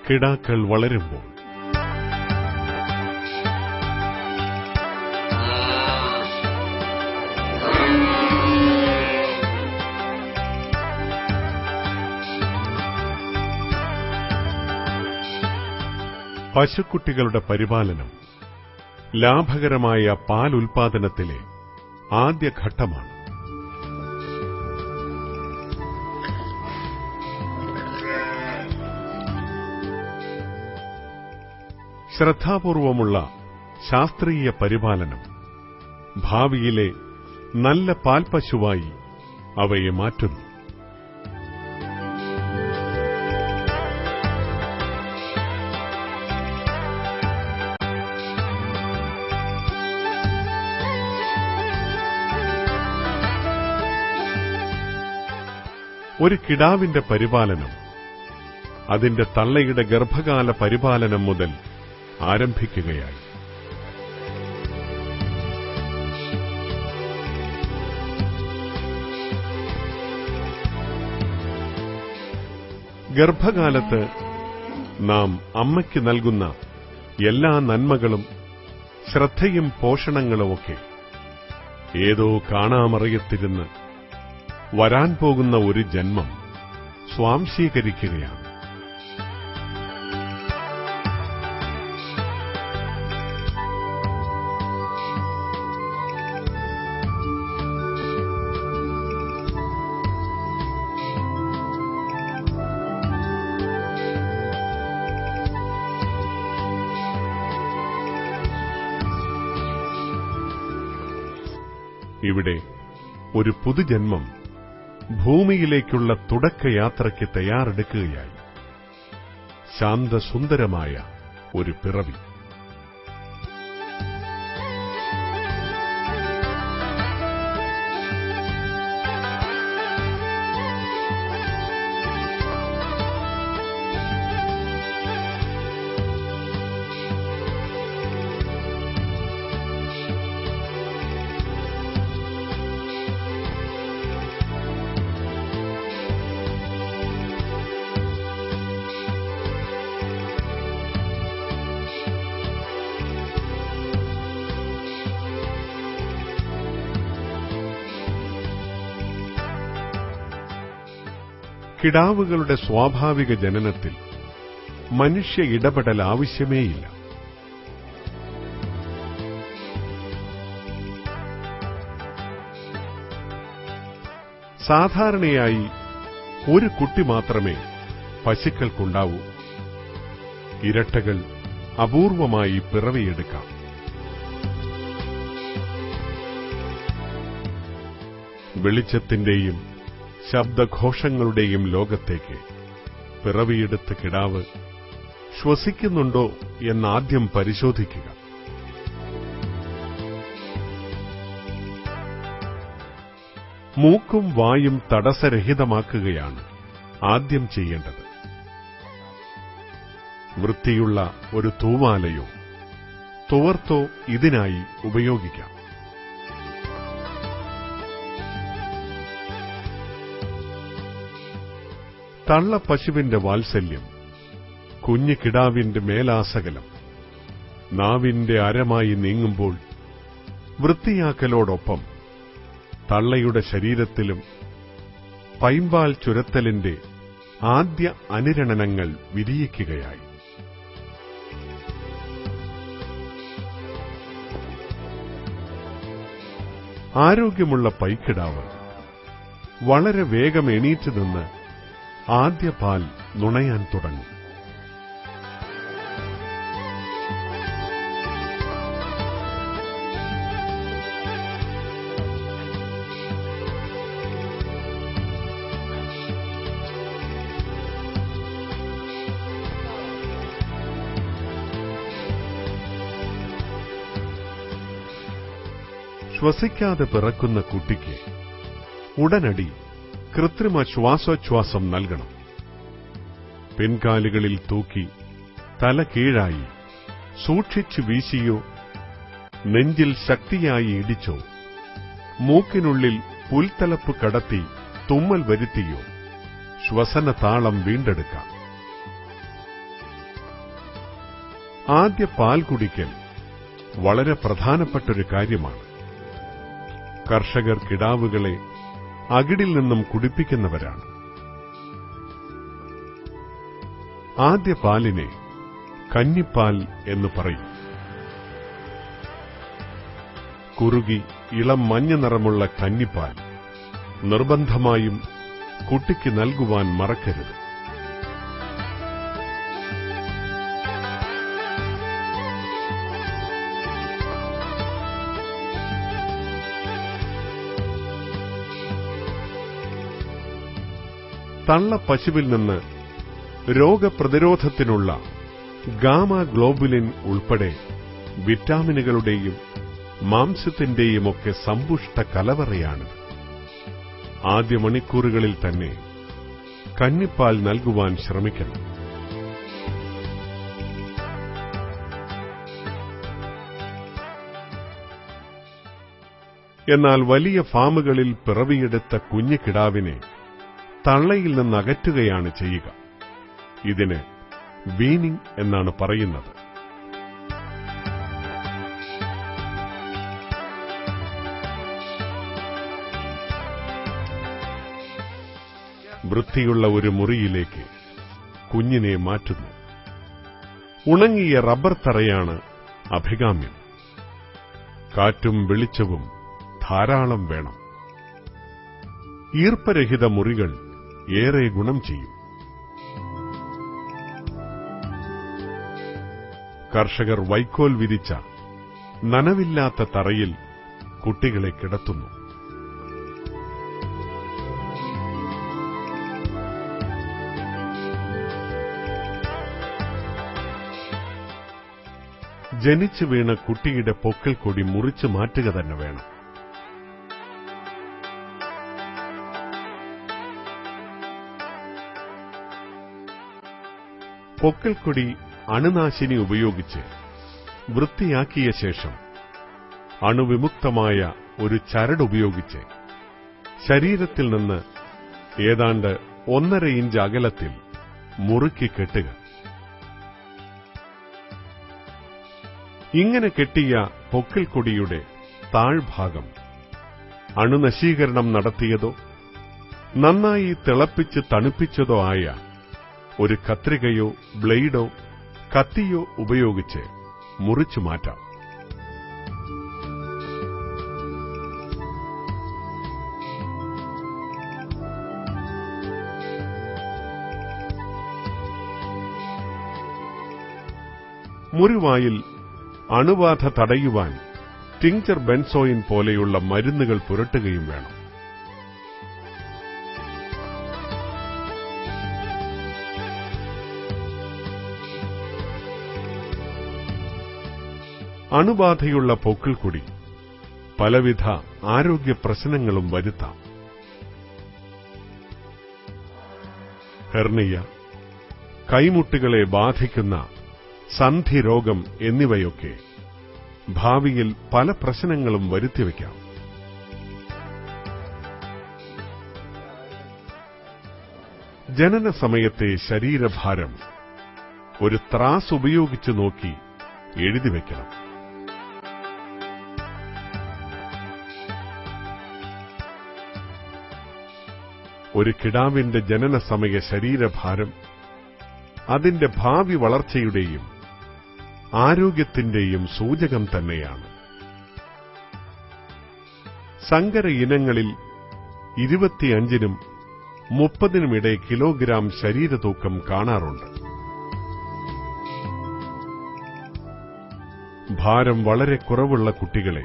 കിടാക്കൾ വളരുമ്പോൾ പശുക്കുട്ടികളുടെ പരിപാലനം ലാഭകരമായ പാൽ ഉൽപാദനത്തിലെ ആദ്യഘട്ടമാണ്. ശ്രദ്ധാപൂർവമുള്ള ശാസ്ത്രീയ പരിപാലനം ഭാവിയിലെ നല്ല പാൽപശുവായി അവയെ മാറ്റുന്നു. ഒരു കിടാവിന്റെ പരിപാലനം അതിന്റെ തള്ളയുടെ ഗർഭകാല പരിപാലനം മുതൽ ആരംഭിക്കുകയായി. ഗർഭകാലത്ത് നാം അമ്മയ്ക്ക് നൽകുന്ന എല്ലാ നന്മകളും ശ്രദ്ധയും പോഷണങ്ങളുമൊക്കെ ഏതോ കാണാമറിയത്തിരുന്ന് വരാൻ പോകുന്ന ഒരു ജന്മം സ്വാംശീകരിക്കുകയാണ്. ഇവിടെ ഒരു പുതുജന്മം ഭൂമിയിലേക്കുള്ള തുടക്കയാത്രയ്ക്ക് തയ്യാറെടുക്കുകയായി. ശാന്തസുന്ദരമായ ഒരു പിറവി. കിടാവുകളുടെ സ്വാഭാവിക ജനനത്തിൽ മനുഷ്യ ഇടപെടൽ ആവശ്യമേയില്ല. സാധാരണയായി ഒരു കുട്ടി മാത്രമേ പശുക്കൾക്കുണ്ടാവൂ. ഇരട്ടകൾ അപൂർവമായി പിറവിയെടുക്കാം. വെളിച്ചത്തിന്റെയും ശബ്ദഘോഷങ്ങളുടെയും ലോകത്തേക്ക് പിറവിയെടുത്ത കിടാവ് ശ്വസിക്കുന്നുണ്ടോ എന്നാദ്യം പരിശോധിക്കുക. മൂക്കും വായും തടസ്സരഹിതമാക്കുകയാണ് ആദ്യം ചെയ്യേണ്ടത്. വൃത്തിയുള്ള ഒരു തൂവാലയോ തുവർത്തോ ഇതിനായി ഉപയോഗിക്കാം. തള്ളപ്പശുവിന്റെ വാത്സല്യം കുഞ്ഞു കിടാവിന്റെ മേലാസകലം നാവിന്റെ അരമായി നീങ്ങുമ്പോൾ വൃത്തിയാക്കലോടൊപ്പം തള്ളയുടെ ശരീരത്തിലും പൈമ്പാൽ ചുരത്തലിന്റെ ആദ്യ അനുരണനങ്ങൾ വിരിയിക്കുകയായി. ആരോഗ്യമുള്ള പൈക്കിടാവ് വളരെ വേഗം എണീറ്റ് നിന്ന് ആദ്യ പാൽ നുണയാൻ തുടങ്ങും. ശ്വസിക്കാതെ പിറക്കുന്ന കുട്ടിക്ക് ഉടനടി കൃത്രിമ ശ്വാസോച്ഛ്വാസം നൽകണം. പിൻകാലുകളിൽ തൂക്കി തല കീഴായി സൂക്ഷിച്ചു വീശിയോ നെഞ്ചിൽ ശക്തിയായി ഇടിച്ചോ മൂക്കിനുള്ളിൽ പുൽത്തലപ്പ് കടത്തി തുമ്മൽ വരുത്തിയോ ശ്വസന താളം വീണ്ടെടുക്കാം. ആദ്യ പാൽ കുടിക്കൽ വളരെ പ്രധാനപ്പെട്ടൊരു കാര്യമാണ്. കർഷകർ കിടാവുകളെ അകിടിൽ നിന്നും കുടിപ്പിക്കുന്നവരാണ്. ആദ്യ പാലിനെ കന്നിപ്പാൽ എന്ന് പറയും. കുറുകി ഇളം മഞ്ഞ നിറമുള്ള കന്നിപ്പാൽ നിർബന്ധമായും കുട്ടിക്ക് നൽകുവാൻ മറക്കരുത്. തള്ള പശുവിൽ നിന്ന് രോഗപ്രതിരോധത്തിനുള്ള ഗാമ ഗ്ലോബുലിൻ ഉൾപ്പെടെ വിറ്റാമിനുകളുടെയും മാംസത്തിന്റെയുമൊക്കെ സമ്പുഷ്ട കലവറയാണ്. ആദ്യ മണിക്കൂറുകളിൽ തന്നെ കന്നിപ്പാൽ നൽകുവാൻ ശ്രമിക്കണം. എന്നാൽ വലിയ ഫാമുകളിൽ പിറവിയെടുത്ത കുഞ്ഞു കിടാവിനെ തള്ളയിൽ നിന്ന് അകറ്റുകയാണ് ചെയ്യുക. ഇതിന് വീനിങ് എന്നാണ് പറയുന്നത്. വൃത്തിയുള്ള ഒരു മുറിയിലേക്ക് കുഞ്ഞിനെ മാറ്റുന്നു. ഉണങ്ങിയ റബ്ബർ തറയാണ് അഭികാമ്യം. കാറ്റും വെളിച്ചവും ധാരാളം വേണം. ഈർപ്പരഹിത മുറികൾ ഏറെ ഗുണം ചെയ്യും. കർഷകർ വൈക്കോൽ വിരിച്ച നനവില്ലാത്ത തറയിൽ കുട്ടികളെ കിടത്തുന്നു. ജനിച്ചു വീണ കുട്ടിയുടെ പൊക്കിൾ കൊടി മുറിച്ചു മാറ്റുക തന്നെ വേണം. പൊക്കിൾക്കൊടി അണുനാശിനി ഉപയോഗിച്ച് വൃത്തിയാക്കിയ ശേഷം അണുവിമുക്തമായ ഒരു ചരടുപയോഗിച്ച് ശരീരത്തിൽ നിന്ന് ഏതാണ്ട് 1.5 ഇഞ്ച് അകലത്തിൽ മുറുക്കി കെട്ടുക. ഇങ്ങനെ കെട്ടിയ പൊക്കിൾക്കൊടിയുടെ താഴ്ഭാഗം അണുനശീകരണം നടത്തിയതോ നന്നായി തിളപ്പിച്ച് തണുപ്പിച്ചതോ ആയ ഒരു കത്രികയോ ബ്ലേഡോ കത്തിയോ ഉപയോഗിച്ച് മുറിച്ചു മാറ്റാം. മുറിവായിൽ അണുബാധ തടയുവാൻ ടിങ്ചർ ബെൻസോയിൻ പോലെയുള്ള മരുന്നുകൾ പുരട്ടുകയും വേണം. അണുബാധയുള്ള പൊക്കിൾക്കൊടി പലവിധ ആരോഗ്യ പ്രശ്നങ്ങളും വരുത്താം. ഹെർണിയ, കൈമുട്ടുകളെ ബാധിക്കുന്ന സന്ധിരോഗം എന്നിവയൊക്കെ ഭാവിയിൽ പല പ്രശ്നങ്ങളും വരുത്തിവെക്കാം. ജനന സമയത്തെ ശരീരഭാരം ഒരു ത്രാസ് ഉപയോഗിച്ച് നോക്കി എഴുതിവെക്കണം. ഒരു കിടാവിന്റെ ജനനസമയ ശരീരഭാരം അതിന്റെ ഭാവി വളർച്ചയുടെയും ആരോഗ്യത്തിന്റെയും സൂചകം തന്നെയാണ്. സങ്കര ഇനങ്ങളിൽ 25-നും 30-നുമിടെ കിലോഗ്രാം ശരീരതൂക്കം കാണാറുണ്ട്. ഭാരം വളരെ കുറവുള്ള കുട്ടികളെ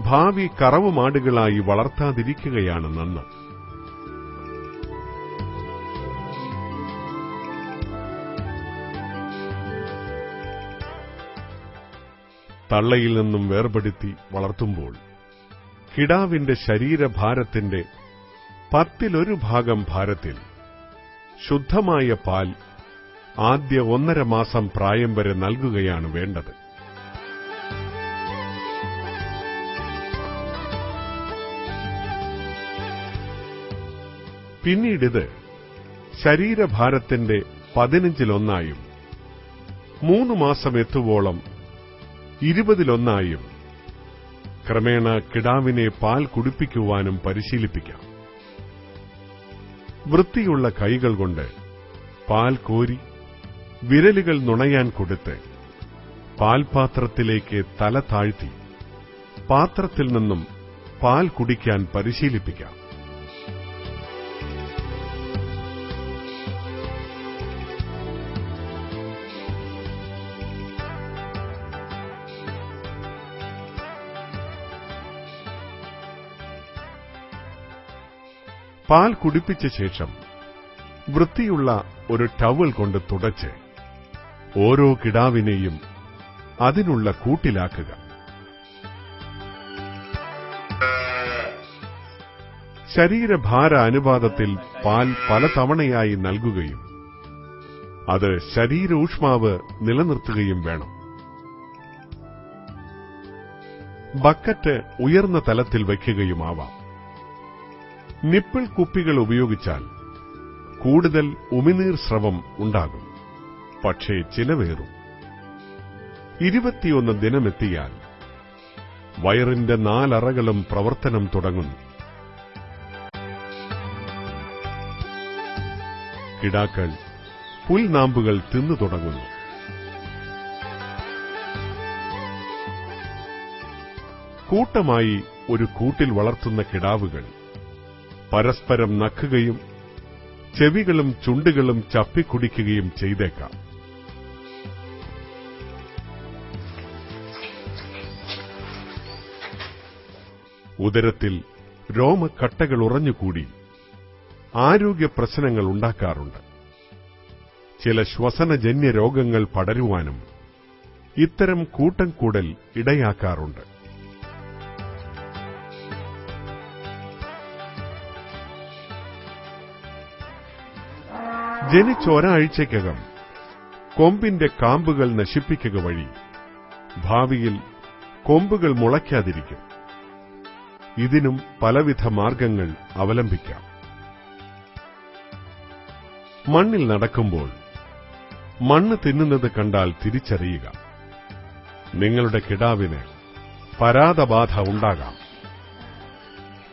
ഭാവി കറവുമാടുകളായി വളർത്താതിരിക്കുകയാണ് നന്ന്. തള്ളയിൽ നിന്നും വേർപെടുത്തി വളർത്തുമ്പോൾ കിടാവിന്റെ ശരീരഭാരത്തിന്റെ 1/10 ഭാഗം ഭാരത്തിൽ ശുദ്ധമായ പാൽ ആദ്യ 1.5 മാസം പ്രായം വരെ നൽകുകയാണ് വേണ്ടത്. പിന്നീടിത് ശരീരഭാരത്തിന്റെ 15-1 3 മാസം എത്തുവോളം 20-1 ക്രമേണ കിടാവിനെ പാൽ കുടിപ്പിക്കുവാനും പരിശീലിപ്പിക്കാം. വൃത്തിയുള്ള കൈകൾ കൊണ്ട് പാൽ കോരി വിരലുകൾ നുണയാൻ കൊടുത്ത് പാൽപാത്രത്തിലേക്ക് തല താഴ്ത്തി പാത്രത്തിൽ നിന്നും പാൽ കുടിക്കാൻ പരിശീലിപ്പിക്കാം. പാൽ കുടിപ്പിച്ച ശേഷം വൃത്തിയുള്ള ഒരു ടവൽ കൊണ്ട് തുടച്ച് ഓരോ കിടാവിനെയും അതിനുള്ള കൂട്ടിലാക്കുക. ശരീരഭാര അനുപാതത്തിൽ പാൽ പലതവണയായി നൽകുകയും അത് ശരീരൂഷ്മാവ് നിലനിർത്തുകയും വേണം. ബക്കറ്റ് ഉയർന്ന തലത്തിൽ വയ്ക്കുകയുമാവാം. നിപ്പിൾ കുപ്പികൾ ഉപയോഗിച്ചാൽ കൂടുതൽ ഉമിനീർ സ്രവം ഉണ്ടാകും, പക്ഷേ ചിലവേറും. 21 ദിനമെത്തിയാൽ വയറിന്റെ 4 അറകളും പ്രവർത്തനം തുടങ്ങുന്നു. കിടാക്കൾ പുൽനാമ്പുകൾ തിന്നു തുടങ്ങുന്നു. കൂട്ടമായി ഒരു കൂട്ടിൽ വളർത്തുന്ന കിടാവുകൾ പരസ്പരം നക്കുകയും ചെവികളും ചുണ്ടുകളും ചപ്പിക്കുടിക്കുകയും ചെയ്തേക്കാം. ഉദരത്തിൽ രോമക്കട്ടകൾ ഉറഞ്ഞുകൂടി ആരോഗ്യ പ്രശ്നങ്ങൾ ഉണ്ടാക്കാറുണ്ട്. ചില ശ്വസനജന്യ രോഗങ്ങൾ പടരുവാനും ഇത്തരം കൂട്ടം കൂടൽ ഇടയാക്കാറുണ്ട്. ജനിച്ച ഒരാഴ്ചയ്ക്കകം കൊമ്പിന്റെ കാമ്പുകൾ നശിപ്പിക്കുക വഴി ഭാവിയിൽ കൊമ്പുകൾ മുളയ്ക്കാതിരിക്കും. ഇതിനും പലവിധ മാർഗങ്ങൾ അവലംബിക്കാം. മണ്ണിൽ നടക്കുമ്പോൾ മണ്ണ് തിന്നുന്നത് കണ്ടാൽ തിരിച്ചറിയുക. നിങ്ങളുടെ കിടാവിന് പരാതബാധ ഉണ്ടാകാം.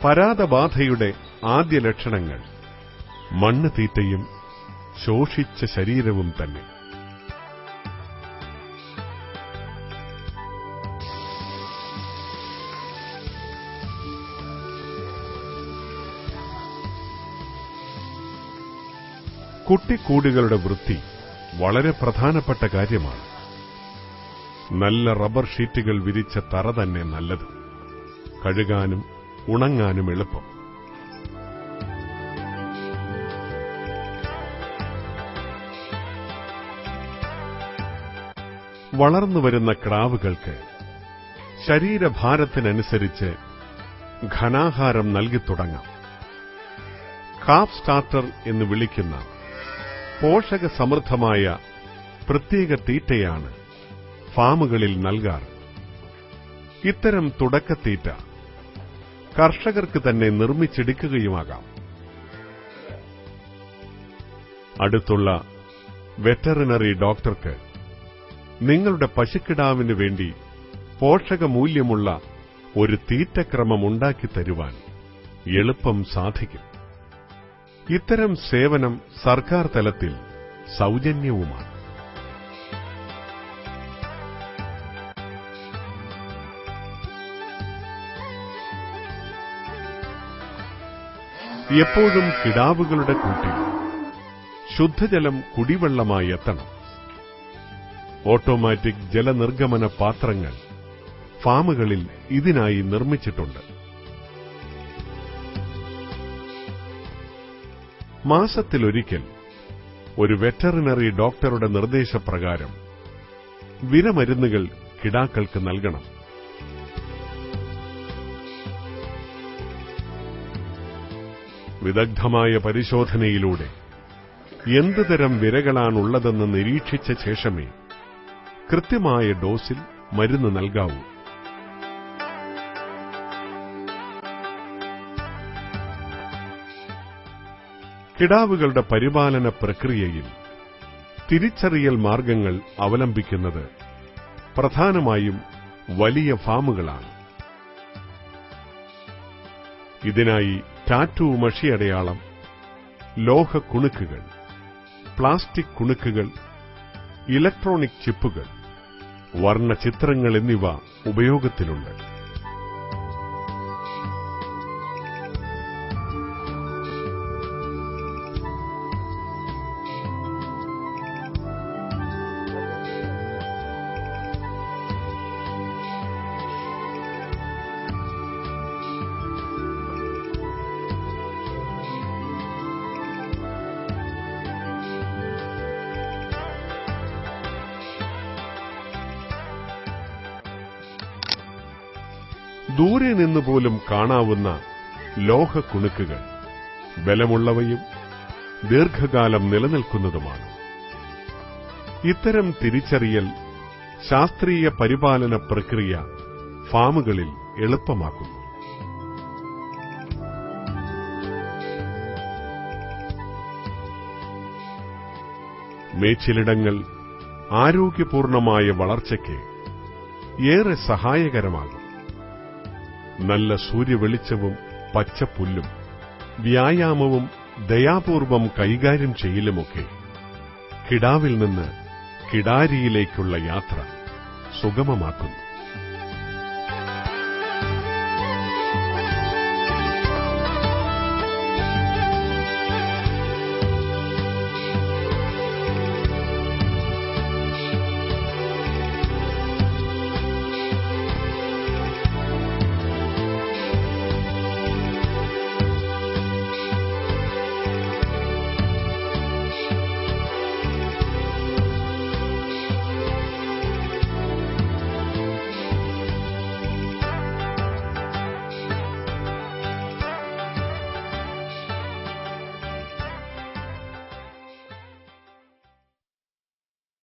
പരാതബാധയുടെ ആദ്യ ലക്ഷണങ്ങൾ മണ്ണ് തീറ്റയും ശോഷിച്ച ശരീരവും തന്നെ. കുട്ടിക്കൂടുകളുടെ വൃത്തി വളരെ പ്രധാനപ്പെട്ട കാര്യമാണ്. നല്ല റബ്ബർ ഷീറ്റുകൾ വിരിച്ച തറ തന്നെ നല്ലത്. കഴുകാനും ഉണങ്ങാനും എളുപ്പം. വളർന്നുവരുന്ന ക്രാവുകൾക്ക് ശരീരഭാരത്തിനനുസരിച്ച് ഘനാഹാരം നൽകിത്തുടങ്ങാം. കാഫ് സ്റ്റാർട്ടർ എന്ന് വിളിക്കുന്ന പോഷകസമൃദ്ധമായ പ്രത്യേക തീറ്റയാണ് ഫാമുകളിൽ നൽകാറ്. ഇത്തരം തുടക്കത്തീറ്റ കർഷകർക്ക് തന്നെ നിർമ്മിച്ചെടുക്കുകയുമാകാം. അടുത്തുള്ള വെറ്ററിനറി ഡോക്ടർക്ക് നിങ്ങളുടെ പശുക്കിടാവിനു വേണ്ടി പോഷകമൂല്യമുള്ള ഒരു തീറ്റക്രമം ഉണ്ടാക്കിത്തരുവാൻ എളുപ്പം സാധിക്കും. ഇത്തരം സേവനം സർക്കാർ തലത്തിൽ സൗജന്യവുമാണ്. എപ്പോഴും കിടാവുകളുടെ കൂട്ടിൽ ശുദ്ധജലം കുടിവെള്ളമായി എത്തണം. ഓട്ടോമാറ്റിക് ജലനിർഗമന പാത്രങ്ങൾ ഫാമുകളിൽ ഇതിനായി നിർമ്മിച്ചിട്ടുണ്ട്. മാസത്തിലൊരിക്കൽ ഒരു വെറ്ററിനറി ഡോക്ടറുടെ നിർദ്ദേശപ്രകാരം വിരമരുന്നുകൾ കിടാക്കൾക്ക് നൽകണം. വിദഗ്ധമായ പരിശോധനയിലൂടെ എന്തുതരം വിരകളാണുള്ളതെന്ന് നിരീക്ഷിച്ച ശേഷമേ കൃത്യമായ ഡോസിൽ മരുന്ന് നൽകാവൂ. കിടാവുകളുടെ പരിപാലന പ്രക്രിയയിൽ തിരിച്ചറിയൽ മാർഗങ്ങൾ അവലംബിക്കുന്നത് പ്രധാനമായും വലിയ ഫാമുകളാണ്. ഇതിനായി ടാറ്റൂ മഷിയടയാളം, ലോഹ കുണുക്കുകൾ, പ്ലാസ്റ്റിക് കുണുക്കുകൾ, ഇലക്ട്രോണിക് ചിപ്പുകൾ, വർണ്ണചിത്രങ്ങൾ എന്നിവ ഉപയോഗത്തിലുണ്ട്. ദൂരെ നിന്നുപോലും കാണാവുന്ന ലോഹ കുണുക്കുകൾ ബലമുള്ളവയും ദീർഘകാലം നിലനിൽക്കുന്നതുമാണ്. ഇത്തരം തിരിച്ചറിയൽ ശാസ്ത്രീയ പരിപാലന പ്രക്രിയ ഫാമുകളിൽ എളുപ്പമാക്കുന്നു. മേച്ചിലിടങ്ങൾ ആരോഗ്യപൂർണമായ വളർച്ചയ്ക്ക് ഏറെ സഹായകരമാകും. നല്ല സൂര്യവെളിച്ചവും പച്ചപ്പുല്ലും വ്യായാമവും ദയാപൂർവം കൈകാര്യം ചെയ്യലുമൊക്കെ കിടാവിൽ നിന്ന് കിടാരിയിലേക്കുള്ള യാത്ര സുഗമമാക്കുന്നു.